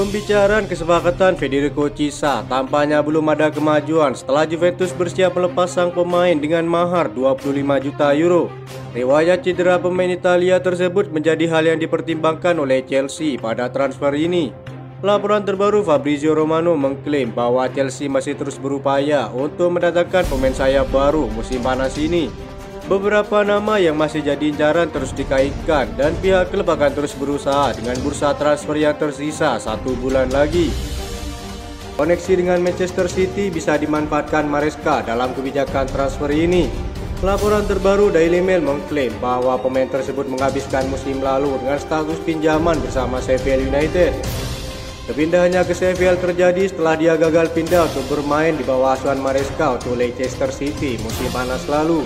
Pembicaraan kesepakatan Federico Chiesa tampaknya belum ada kemajuan setelah Juventus bersiap melepas sang pemain dengan mahar 25 juta euro. Riwayat cedera pemain Italia tersebut menjadi hal yang dipertimbangkan oleh Chelsea pada transfer ini. Laporan terbaru Fabrizio Romano mengklaim bahwa Chelsea masih terus berupaya untuk mendatangkan pemain sayap baru musim panas ini. Beberapa nama yang masih jadi incaran terus dikaitkan dan pihak klub akan terus berusaha dengan bursa transfer yang tersisa 1 bulan lagi. Koneksi dengan Manchester City bisa dimanfaatkan Maresca dalam kebijakan transfer ini. Laporan terbaru Daily Mail mengklaim bahwa pemain tersebut menghabiskan musim lalu dengan status pinjaman bersama Sheffield United. Kepindahannya ke Sheffield terjadi setelah dia gagal pindah untuk bermain di bawah asuhan Maresca untuk Leicester City musim panas lalu.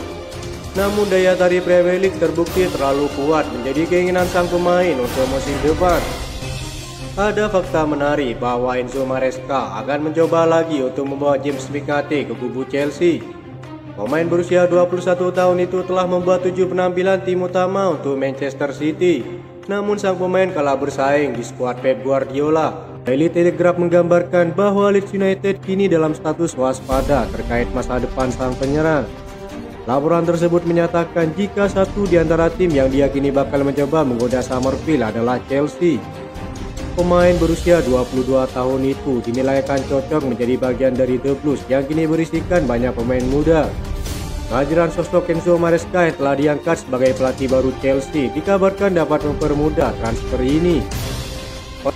Namun daya tarik Premier League terbukti terlalu kuat menjadi keinginan sang pemain untuk musim depan. Ada fakta menarik bahwa Enzo Maresca akan mencoba lagi untuk membawa James McCarthy ke kubu Chelsea. Pemain berusia 21 tahun itu telah membuat 7 penampilan tim utama untuk Manchester City. Namun sang pemain kalah bersaing di skuad Pep Guardiola. Daily Telegraph menggambarkan bahwa Leeds United kini dalam status waspada terkait masa depan sang penyerang. Laporan tersebut menyatakan jika satu di antara tim yang diyakini bakal mencoba menggoda Summerfield adalah Chelsea. Pemain berusia 22 tahun itu dinilai akan cocok menjadi bagian dari The Blues yang kini berisikan banyak pemain muda. Kehadiran sosok Enzo Maresca yang telah diangkat sebagai pelatih baru Chelsea dikabarkan dapat mempermudah transfer ini.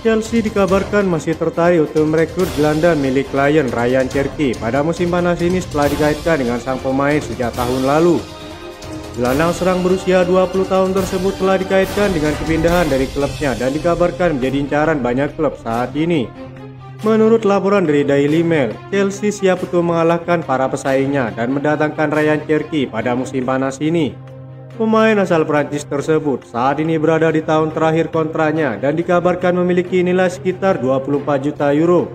Chelsea dikabarkan masih tertarik untuk merekrut gelandang milik klien Ryan Cherki pada musim panas ini setelah dikaitkan dengan sang pemain sejak tahun lalu. Gelandang serang berusia 20 tahun tersebut telah dikaitkan dengan kepindahan dari klubnya dan dikabarkan menjadi incaran banyak klub saat ini. Menurut laporan dari Daily Mail, Chelsea siap untuk mengalahkan para pesaingnya dan mendatangkan Ryan Cherki pada musim panas ini. Pemain asal Prancis tersebut saat ini berada di tahun terakhir kontraknya dan dikabarkan memiliki nilai sekitar 24 juta euro.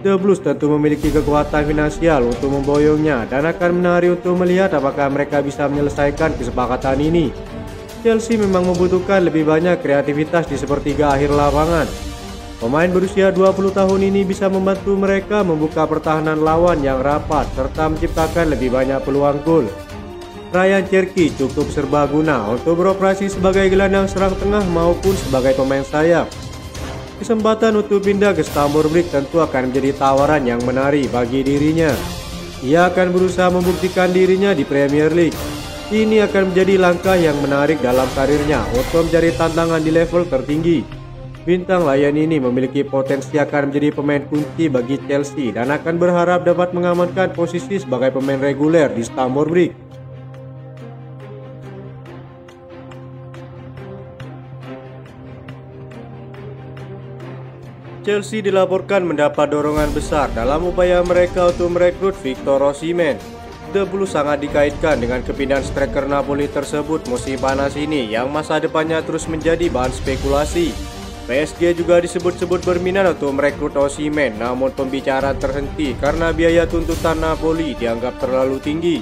The Blues tentu memiliki kekuatan finansial untuk memboyongnya dan akan menarik untuk melihat apakah mereka bisa menyelesaikan kesepakatan ini. Chelsea memang membutuhkan lebih banyak kreativitas di sepertiga akhir lapangan. Pemain berusia 20 tahun ini bisa membantu mereka membuka pertahanan lawan yang rapat serta menciptakan lebih banyak peluang gol. Ryan Cherki cukup serbaguna untuk beroperasi sebagai gelandang serang tengah maupun sebagai pemain sayap. Kesempatan untuk pindah ke Stamford Bridge tentu akan menjadi tawaran yang menarik bagi dirinya. Ia akan berusaha membuktikan dirinya di Premier League. Ini akan menjadi langkah yang menarik dalam karirnya untuk mencari tantangan di level tertinggi. Bintang layan ini memiliki potensi akan menjadi pemain kunci bagi Chelsea dan akan berharap dapat mengamankan posisi sebagai pemain reguler di Stamford Bridge. Chelsea dilaporkan mendapat dorongan besar dalam upaya mereka untuk merekrut Victor Osimhen. The Blues sangat dikaitkan dengan kepindahan striker Napoli tersebut musim panas ini yang masa depannya terus menjadi bahan spekulasi. PSG juga disebut-sebut berminat untuk merekrut Osimhen, namun pembicaraan terhenti karena biaya tuntutan Napoli dianggap terlalu tinggi.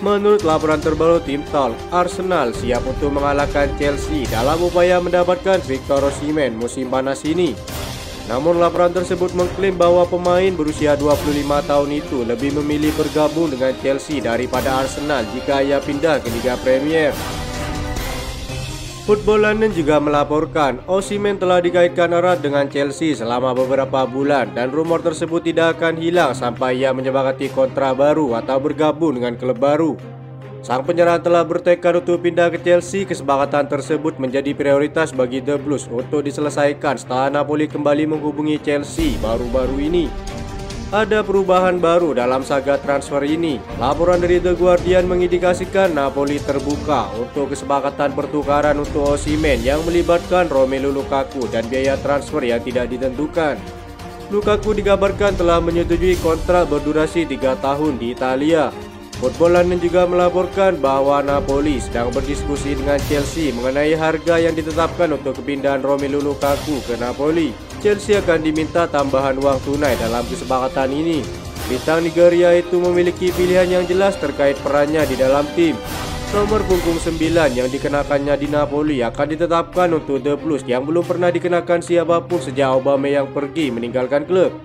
Menurut laporan terbaru tim Talk, Arsenal siap untuk mengalahkan Chelsea dalam upaya mendapatkan Victor Osimhen musim panas ini. Namun laporan tersebut mengklaim bahwa pemain berusia 25 tahun itu lebih memilih bergabung dengan Chelsea daripada Arsenal jika ia pindah ke Liga Premier. Football London juga melaporkan Osimhen telah dikaitkan erat dengan Chelsea selama beberapa bulan dan rumor tersebut tidak akan hilang sampai ia menyepakati kontrak baru atau bergabung dengan klub baru. Sang penyerang telah bertekad untuk pindah ke Chelsea. Kesepakatan tersebut menjadi prioritas bagi The Blues untuk diselesaikan setelah Napoli kembali menghubungi Chelsea baru-baru ini. Ada perubahan baru dalam saga transfer ini. Laporan dari The Guardian mengindikasikan Napoli terbuka untuk kesepakatan pertukaran untuk Osimhen yang melibatkan Romelu Lukaku dan biaya transfer yang tidak ditentukan. Lukaku dikabarkan telah menyetujui kontrak berdurasi 3 tahun di Italia. Football London juga melaporkan bahwa Napoli sedang berdiskusi dengan Chelsea mengenai harga yang ditetapkan untuk kepindahan Romelu Lukaku ke Napoli. Chelsea akan diminta tambahan uang tunai dalam kesepakatan ini. Bintang Nigeria itu memiliki pilihan yang jelas terkait perannya di dalam tim. Nomor punggung 9 yang dikenakannya di Napoli akan ditetapkan untuk The Blues yang belum pernah dikenakan siapapun sejak Aubameyang pergi meninggalkan klub.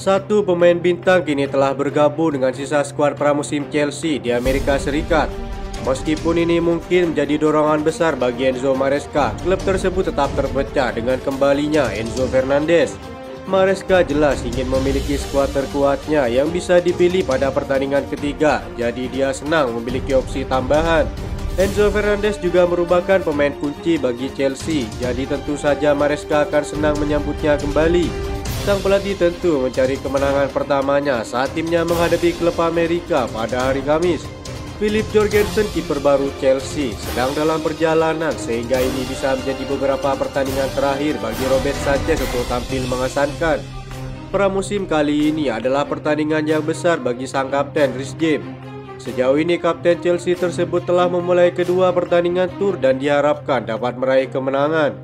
Satu pemain bintang kini telah bergabung dengan sisa skuad pramusim Chelsea di Amerika Serikat. Meskipun ini mungkin menjadi dorongan besar bagi Enzo Maresca, klub tersebut tetap terpecah dengan kembalinya Enzo Fernandez. Maresca jelas ingin memiliki skuad terkuatnya yang bisa dipilih pada pertandingan ketiga, jadi dia senang memiliki opsi tambahan. Enzo Fernandez juga merupakan pemain kunci bagi Chelsea, jadi tentu saja Maresca akan senang menyambutnya kembali. Sang pelatih tentu mencari kemenangan pertamanya saat timnya menghadapi klub Amerika pada hari Kamis. Philip Jorgensen, kiper baru Chelsea, sedang dalam perjalanan sehingga ini bisa menjadi beberapa pertandingan terakhir bagi Robert Sanchez untuk tampil mengesankan. Pramusim kali ini adalah pertandingan yang besar bagi sang kapten Reece James. Sejauh ini kapten Chelsea tersebut telah memulai kedua pertandingan tur dan diharapkan dapat meraih kemenangan.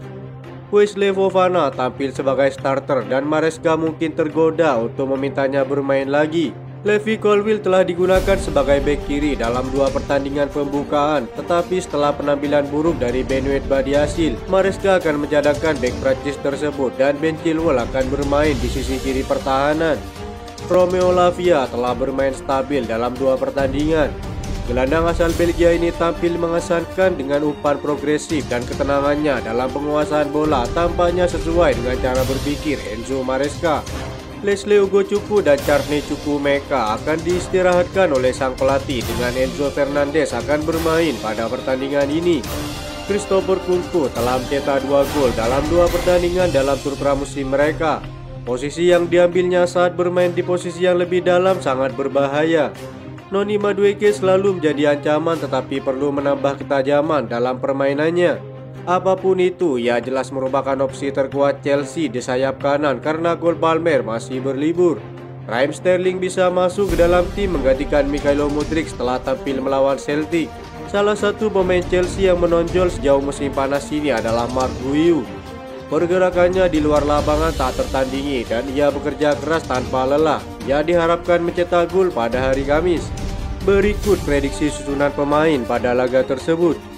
Wesley Fofana tampil sebagai starter dan Maresca mungkin tergoda untuk memintanya bermain lagi. Levi Colwill telah digunakan sebagai bek kiri dalam dua pertandingan pembukaan, tetapi setelah penampilan buruk dari Benoit Badiashile, Maresca akan menjadangkan bek Prancis tersebut dan Ben Chilwell akan bermain di sisi kiri pertahanan. Romeo Lavia telah bermain stabil dalam dua pertandingan. Gelandang asal Belgia ini tampil mengesankan dengan umpan progresif dan ketenangannya dalam penguasaan bola tampaknya sesuai dengan cara berpikir Enzo Maresca. Leslie Ugochukwu dan Charney Chukwuemeka akan diistirahatkan oleh sang pelatih dengan Enzo Fernandez akan bermain pada pertandingan ini. Christopher Nkunku telah mencetak 2 gol dalam 2 pertandingan dalam tur pramusim mereka. Posisi yang diambilnya saat bermain di posisi yang lebih dalam sangat berbahaya. Noni Madueke selalu menjadi ancaman tetapi perlu menambah ketajaman dalam permainannya. Apapun itu, ia jelas merupakan opsi terkuat Chelsea di sayap kanan karena Cole Palmer masih berlibur. Raheem Sterling bisa masuk ke dalam tim menggantikan Mikhailo Mudryk setelah tampil melawan Celtic. Salah satu pemain Chelsea yang menonjol sejauh musim panas ini adalah Marc Guiu. Pergerakannya di luar lapangan tak tertandingi dan ia bekerja keras tanpa lelah. Ia diharapkan mencetak gol pada hari Kamis. Berikut prediksi susunan pemain pada laga tersebut.